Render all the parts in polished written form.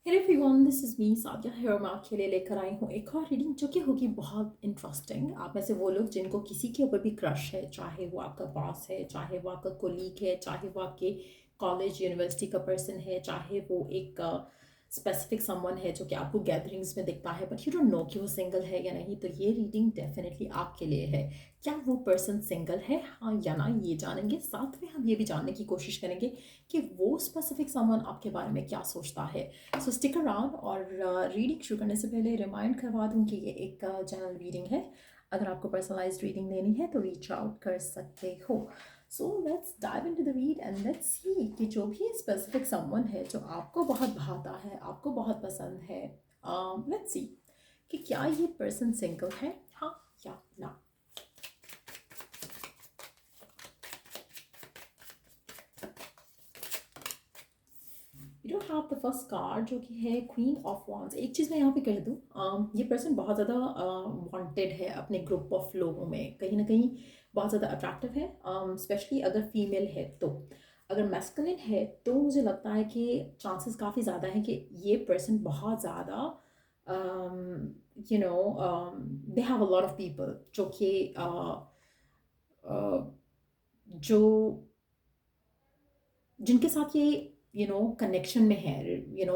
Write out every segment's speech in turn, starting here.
Hey everyone, this is me Sadia है और मैं आपके लिए लेकर आई हूँ एक और रीडिंग जो कि होगी बहुत इंटरेस्टिंग। आप में से वो लोग जिनको किसी के ऊपर भी क्रश है, चाहे वो आपका बॉस है, चाहे वो आपका कोलीग है, चाहे वो आपके कॉलेज यूनिवर्सिटी का पर्सन है, चाहे वो एक स्पेसिफिक समवन है जो कि आपको गैदरिंग्स में दिखता है बट यू डोंट नो कि वो सिंगल है या नहीं, तो ये रीडिंग डेफिनेटली आपके लिए है। क्या वो पर्सन सिंगल है, हाँ या ना, ये जानेंगे। साथ में हम ये भी जानने की कोशिश करेंगे कि वो स्पेसिफिक समवन आपके बारे में क्या सोचता है। सो स्टिक अराउंड। और रीडिंग शुरू करने से पहले रिमाइंड करवा दूँ कि ये एक जनरल रीडिंग है। अगर आपको पर्सनलाइज्ड रीडिंग लेनी है तो रीच आउट कर सकते हो। So let's dive into the read and let's see कि जो भी स्पेसिफिक समवन है जो आपको बहुत भाता है, आपको बहुत पसंद है, लेट्स सी कि क्या ये पर्सन सिंगल है, हाँ या ना। You don't have the first card जो कि है क्वीन ऑफ वॉन्ड्स। एक चीज़ मैं यहाँ पे कह दूँ, ये पर्सन बहुत ज़्यादा वांटेड है अपने ग्रुप ऑफ लोगों में, कहीं ना कहीं बहुत ज़्यादा अट्रैक्टिव है, स्पेशली अगर फीमेल है तो। अगर मैस्कुलिन है तो मुझे लगता है कि चांसेस काफ़ी ज़्यादा है कि ये पर्सन बहुत ज़्यादा दे have a lot of people जो कि जो जिनके साथ ये कनेक्शन में है,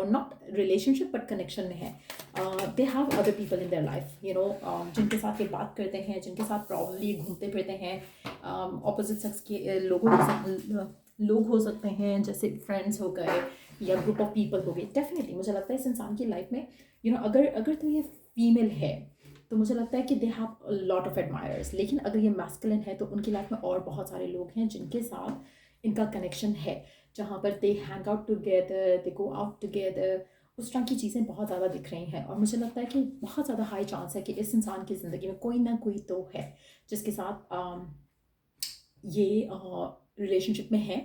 नॉट रिलेशनशिप बट कनेक्शन में है। They have other people in their life, जिनके साथ ये बात करते हैं, जिनके साथ प्रॉब्लली घूमते फिरते हैं। ऑपोजिट सेक्स के लोग हो सकते हैं, जैसे फ्रेंड्स हो गए या ग्रुप ऑफ पीपल हो गए। डेफिनेटली मुझे लगता है इस इंसान की लाइफ में अगर अगर तो ये फीमेल है तो मुझे लगता है कि they have lot of admires. लेकिन अगर ये मैस्कुलिन है तो उनकी लाइफ में और बहुत सारे लोग हैं जिनके साथ इनका कनेक्शन है, जहाँ पर दे हैंग आउट टुगेदर, दे गो आउट टुगेदर। उस तरह की चीज़ें बहुत ज़्यादा दिख रही हैं और मुझे लगता है कि बहुत ज़्यादा हाई चांस है कि इस इंसान की ज़िंदगी में कोई ना कोई तो है जिसके साथ ये रिलेशनशिप में है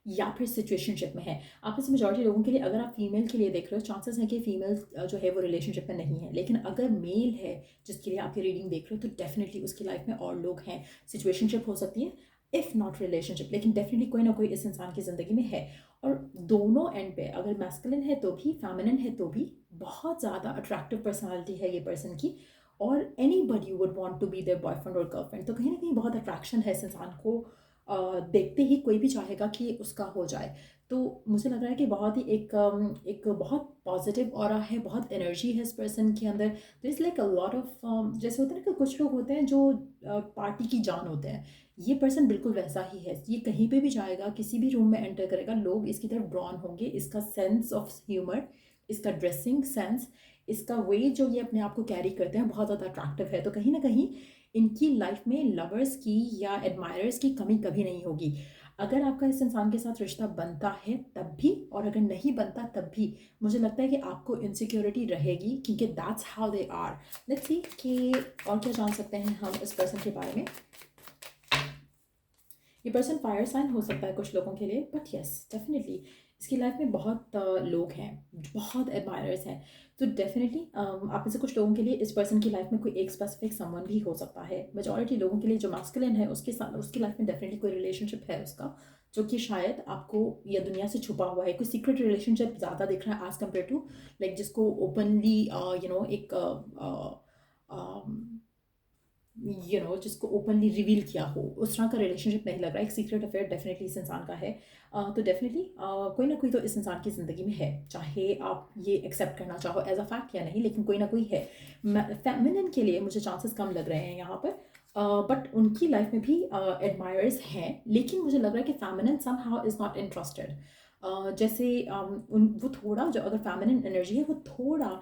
या फिर सिचुएशनशिप में है। आप में से मेजॉरिटी लोगों के लिए, अगर आप फीमेल के लिए देख रहे हो, चांसेस है कि फीमेल जो है वो रिलेशनशिप में नहीं है। लेकिन अगर मेल है जिसके लिए आप ये रीडिंग देख रहे हो तो डेफिनेटली उसकी लाइफ में और लोग हैं। सिचुएशनशिप हो सकती है, इफ़ नॉट रिलेशनशिप, लेकिन डेफिनेटली कोई ना कोई इस इंसान की ज़िंदगी में है। और दोनों एंड पे, अगर मैस्कुलिन है तो भी, फेमिनिन है तो भी, बहुत ज़्यादा अट्रैक्टिव पर्सनालिटी है ये पर्सन की। और anybody would want to be their boyfriend और गर्लफ्रेंड। तो कहीं ना कहीं बहुत अट्रैक्शन है इस इंसान को, देखते ही कोई भी चाहेगा कि उसका हो जाए। तो मुझे लग रहा है कि बहुत ही एक बहुत पॉजिटिव ऑरा है, बहुत एनर्जी है इस पर्सन के अंदर। There is like a lot of, जैसे होता है ना कि कुछ लोग होते हैं जो पार्टी की जान होते हैं, ये पर्सन बिल्कुल वैसा ही है। ये कहीं पे भी जाएगा, किसी भी रूम में एंटर करेगा, लोग इसकी तरफ ड्रॉन होंगे। इसका सेंस ऑफ ह्यूमर, इसका ड्रेसिंग सेंस, इसका वे जो ये अपने आप को कैरी करते हैं बहुत ज़्यादा अट्रैक्टिव है। तो कहीं ना कहीं इनकी लाइफ में लवर्स की या एडमायरर्स की कमी कभी नहीं होगी। अगर आपका इस इंसान के साथ रिश्ता बनता है तब भी, और अगर नहीं बनता तब भी, मुझे लगता है कि आपको इनसिक्योरिटी रहेगी, क्योंकि that's how they are. Let's see कि और क्या जान सकते हैं हम इस पर्सन के बारे में। ये पर्सन फायर साइन हो सकता है कुछ लोगों के लिए, बट यस डेफिनेटली इसकी लाइफ में बहुत लोग हैं, बहुत एडमायरर्स हैं। तो डेफिनेटली आप में से कुछ लोगों के लिए इस पर्सन की लाइफ में कोई एक स्पेसिफिक समवन भी हो सकता है। मेजॉरिटी लोगों के लिए जो मैस्कुलिन है उसके साथ, उसकी लाइफ में डेफिनेटली कोई रिलेशनशिप है उसका, जो कि शायद आपको या दुनिया से छुपा हुआ है। कोई सीक्रेट रिलेशनशिप ज़्यादा दिख रहा है एज कम्पेयर टू लाइक जिसको ओपनली एक जिसको ओपनली रिवील किया हो, उस तरह का रिलेशनशिप नहीं लग रहा है। एक सीक्रेट अफेयर डेफिनेटली इस इंसान का है। तो डेफिनेटली कोई ना कोई तो इस इंसान की ज़िंदगी में है, चाहे आप ये एक्सेप्ट करना चाहो एज अ फैक्ट या नहीं, लेकिन कोई ना कोई है। फेमिनिन के लिए मुझे चांसेस कम लग रहे हैं यहाँ पर, बट उनकी लाइफ में भी एडमायर्स हैं। लेकिन मुझे लग रहा है कि feminine somehow is not interested. जैसे वो थोड़ा, जो अगर फेमिनिन एनर्जी है वो थोड़ा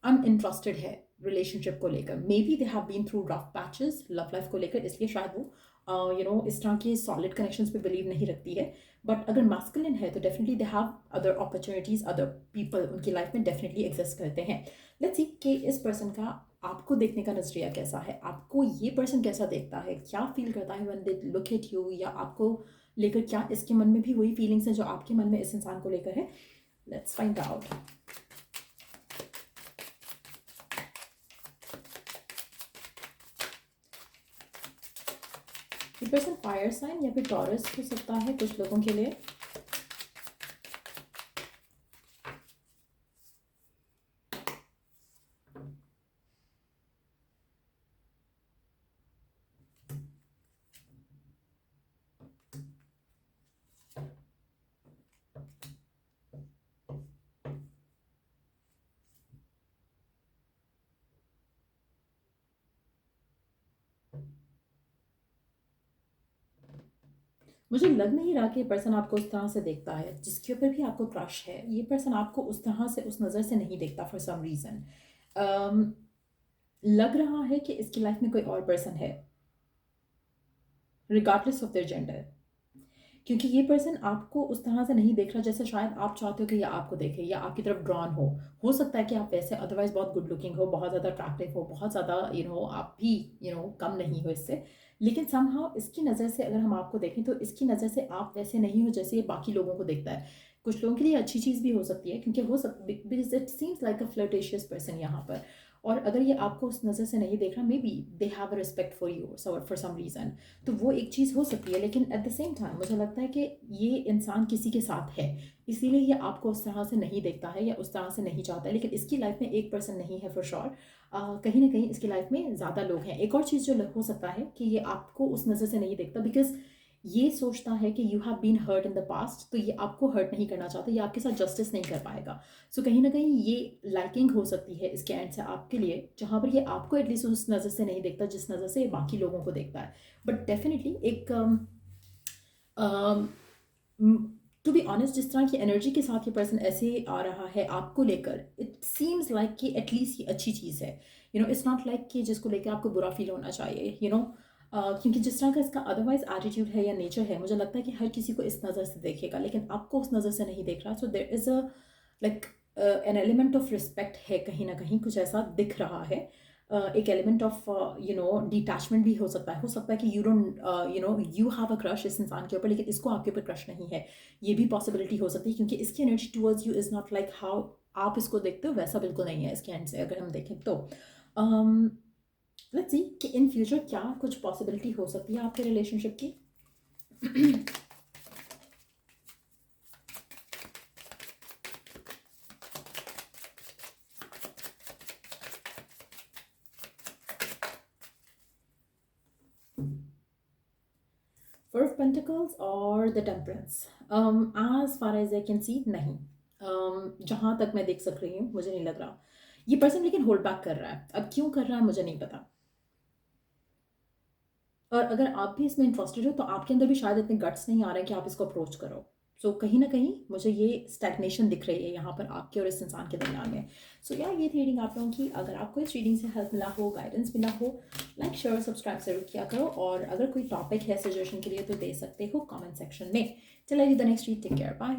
अनइंटरेस्टेड है रिलेशनशिप को लेकर। Maybe they have been through rough patches love life को लेकर, इसलिए शायद वो इस तरह के सॉलिड कनेक्शंस पे बिलीव नहीं रखती है। बट अगर मैस्कुलिन है तो definitely they have other opportunities, other people उनकी लाइफ में डेफिनेटली एग्जिस्ट करते हैं। लेट्स सी कि इस पर्सन का आपको देखने का नजरिया कैसा है, आपको ये पर्सन कैसा देखता है, क्या फील करता है when they look at you, या आपको लेकर क्या इसके मन में भी वही फीलिंग्स हैं जो आपके मन में इस इंसान को लेकर है। Let's find out. ये पर्सन फायर साइन या फिर टॉरस हो सकता है कुछ लोगों के लिए। मुझे लग नहीं रहा कि ये पर्सन आपको उस तरह से देखता है, जिसके ऊपर भी आपको क्रश है, ये पर्सन आपको उस तरह से, उस नज़र से नहीं देखता फॉर सम रीज़न। लग रहा है कि इसकी लाइफ में कोई और पर्सन है, रिगार्डलेस ऑफ देयर जेंडर। क्योंकि ये पर्सन आपको उस तरह से नहीं देख रहा जैसे शायद आप चाहते हो कि ये आपको देखे या आपकी तरफ ड्रॉन हो सकता है कि आप वैसे अदरवाइज बहुत गुड लुकिंग हो, बहुत ज़्यादा अट्रैक्टिव हो, बहुत ज़्यादा आप भी कम नहीं हो इससे, लेकिन समहाउ इसकी नज़र से अगर हम आपको देखें तो इसकी नज़र से आप वैसे नहीं हो जैसे ये बाकी लोगों को देखता है। कुछ लोगों के लिए अच्छी चीज़ भी हो सकती है, क्योंकि हो सकती, because it seems like a flirtatious person यहाँ पर। और अगर ये आपको उस नज़र से नहीं देख रहा, maybe they have a respect for you for some reason, तो वो एक चीज़ हो सकती है। लेकिन एट द सेम टाइम मुझे लगता है कि ये इंसान किसी के साथ है, इसीलिए ये आपको उस तरह से नहीं देखता है या उस तरह से नहीं चाहता है। लेकिन इसकी लाइफ में एक पर्सन नहीं है फॉर श्योर, कहीं ना कहीं इसकी लाइफ में ज़्यादा लोग हैं। एक और चीज़ जो हो सकता है कि ये आपको उस नज़र से नहीं देखता बिकॉज ये सोचता है कि you have been hurt in the past, तो ये आपको हर्ट नहीं करना चाहता, ये आपके साथ जस्टिस नहीं कर पाएगा। सो कहीं ना कहीं ये लाइकिंग हो सकती है इसके एंड से आपके लिए, जहाँ पर ये आपको एटलीस्ट उस नज़र से नहीं देखता जिस नज़र से ये बाकी लोगों को देखता है। बट डेफिनेटली एक टू बी ऑनेस्ट, जिस तरह की एनर्जी के साथ ये पर्सन ऐसे आ रहा है आपको लेकर, इट सीम्स लाइक कि एटलीस्ट ये अच्छी चीज़ है। इट्स नॉट लाइक कि जिसको लेकर आपको बुरा फील होना चाहिए, क्योंकि जिस तरह का इसका अदरवाइज एटीट्यूड है या नेचर है, मुझे लगता है कि हर किसी को इस नज़र से देखेगा, लेकिन आपको उस नज़र से नहीं देख रहा। So there is a like an element of respect है, कहीं ना कहीं कुछ ऐसा दिख रहा है। एक एलिमेंट ऑफ डिटैचमेंट भी हो सकता है कि you don't you have a crush इस इंसान के ऊपर, लेकिन इसको आपके ऊपर क्रश नहीं है। ये भी पॉसिबिलिटी हो सकती है, क्योंकि इसकी energy towards you is not like how आप इसको देखते हो, वैसा बिल्कुल नहीं है इसके एंड से अगर हम देखें तो। लेट्स सी कि इन फ्यूचर क्या कुछ पॉसिबिलिटी हो सकती है आपके रिलेशनशिप की। फोर ऑफ पेंटिकल्स और the temperance, as far as I can see नहीं, जहाँ तक मैं देख सक रही हूँ मुझे नहीं लग रहा ये पर्सन लेकिन होल्ड बैक कर रहा है। अब क्यों कर रहा है मुझे नहीं पता, और अगर आप भी इसमें इंटरेस्टेड हो तो आपके अंदर भी शायद इतने गट्स नहीं आ रहे कि आप इसको अप्रोच करो। सो कहीं ना कहीं मुझे ये स्टैग्नेशन दिख रही है यहाँ पर आपके और इस इंसान के दरमियान में। सो यार ये थी रीडिंग आप लोगों की। अगर आपको इस रीडिंग से हेल्प मिला हो, गाइडेंस मिला हो, लाइक शेयर सब्सक्राइब जरूर किया करो, और अगर कोई टॉपिक है सजेशन के लिए तो दे सकते हो कमेंट सेक्शन में। चलो the next read, take care, bye.